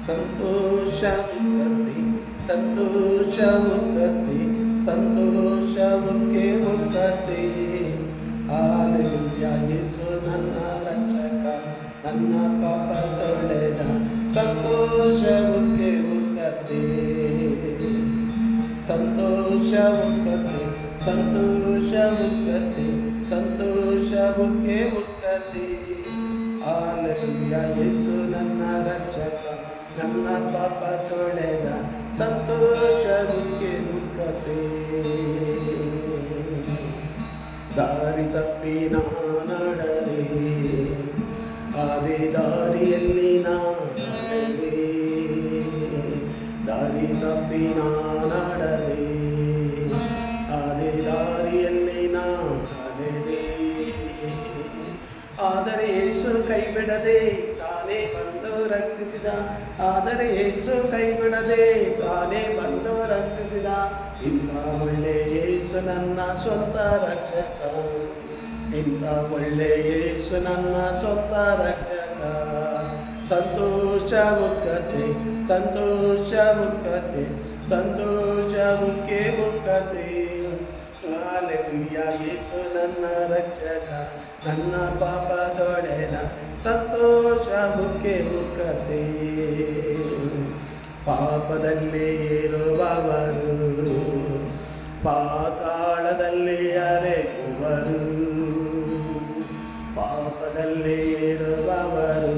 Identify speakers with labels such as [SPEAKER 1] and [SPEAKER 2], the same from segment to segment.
[SPEAKER 1] ಸಂತೋಷ ಮುಕ್ತಿ, ಸಂತೋಷ ಮುಕ್ತಿ, ಸಂತೋಷಕ್ಕೆ ಮುಕ್ತಿ. ಹಾಲೆಲೂಯಾ, ಯೇಸು ನನ್ನ ರಕ್ಷಕ, ನನ್ನ ಪಾಪ ತೊಳೆದ, ಸಂತೋಷಕ್ಕೆ ಮುಕ್ತಿ. ಸಂತೋಷ ಮುಕ್ತಿ, ಸಂತೋಷ ಮುಕ್ತಿ, ಸಂತೋಷಕ್ಕೆ ಮುಕ್ತಿ. ಹಾಲೆಲೂಯಾ, ಯೇಸು ನನ್ನ ರಕ್ಷಕ, ನನ್ನ ಪಾಪ ತೊಳೆದ, ಸಂತೋಷಕ್ಕೆ ಮುಕ್ತಿ. ದಾರಿ ತಪ್ಪಿ ನಡೆದೆ, ಅದೇ ದಾರಿಯಲ್ಲಿ ನಡೆದೆ. ದಾರಿ ತಪ್ಪಿ ನಡೆದೆ, ಅದೇ ದಾರಿಯಲ್ಲಿ ನಡೆದೆ. ಆದರೆ ಯೇಸು ಕೈ ಬಿಡದೆ ತಾನೇ ಬಂದು ರಕ್ಷಿಸಿದ. ಆದರೆ ಯೇಸು ಕೈ ಬಿಡದೆ ತಾನೇ ಬಂದು ರಕ್ಷಿಸಿದ. ಇಂಥ ಒಳ್ಳೆ ಯೇಸು ನನ್ನ ಸ್ವಂತ ರಕ್ಷಕ, ಇಂಥ ಒಳ್ಳೆ ಯೇಸು ನನ್ನ ಸ್ವಂತ ರಕ್ಷಕ. ಸಂತೋಷ ಮುಕ್ತಿ, ಸಂತೋಷ ಮುಕ್ತಿ, ಸಂತೋಷಕ್ಕೆ ಮುಕ್ತಿ. ಹಾಲೆಲೂಯಾ, ಯೇಸು ನನ್ನ ರಕ್ಷಕ, ನನ್ನ ಪಾಪ ತೊಳೆದ, ಸಂತೋಷಕ್ಕೆ ಮುಕ್ತಿ. ಪಾಪದಲ್ಲಿ ಇರುವವರು ಪಾತಾಳದಲ್ಲಿ ಅಲೆಯುವರು. ಪಾಪದಲ್ಲಿ ಇರುವವರು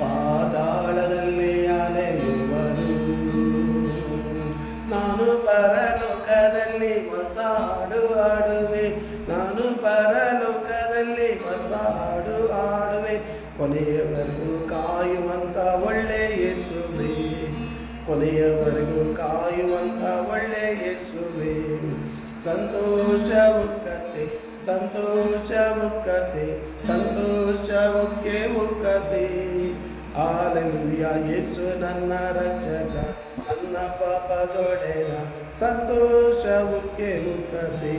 [SPEAKER 1] ಪಾತಾಳದಲ್ಲಿ ಅಲೆಯುವರು. ನಾನು ಪರಲೋಕದಲ್ಲಿ ಹೊಸ ಹಾಡು ಹಾಡುವೆ, ನಾನು ಪರಲೋಕದಲ್ಲಿ ಹೊಸ ಹಾಡು ಹಾಡುವೆ. ಕೊನೆಯವರೆಗೂ ಕಾಯುವಂತ ಒಳ್ಳೆ ಯೇಸುವೇ, ಕೊನೆಯವರೆಗೂ ಕಾಯುವಂತ ಒಳ್ಳೆ ಯೇಸುವೇ. ಸಂತೋಷ ಮುಕ್ತಿ, ಸಂತೋಷ ಮುಕ್ತಿ, ಸಂತೋಷಕ್ಕೆ ಮುಕ್ತಿ. ಹಾಲೆಲೂಯಾ, ಯೇಸು ನನ್ನ ರಕ್ಷಕ, ನನ್ನ ಪಾಪ ತೊಳೆದ, ಸಂತೋಷಕ್ಕೆ ಮುಕ್ತಿ.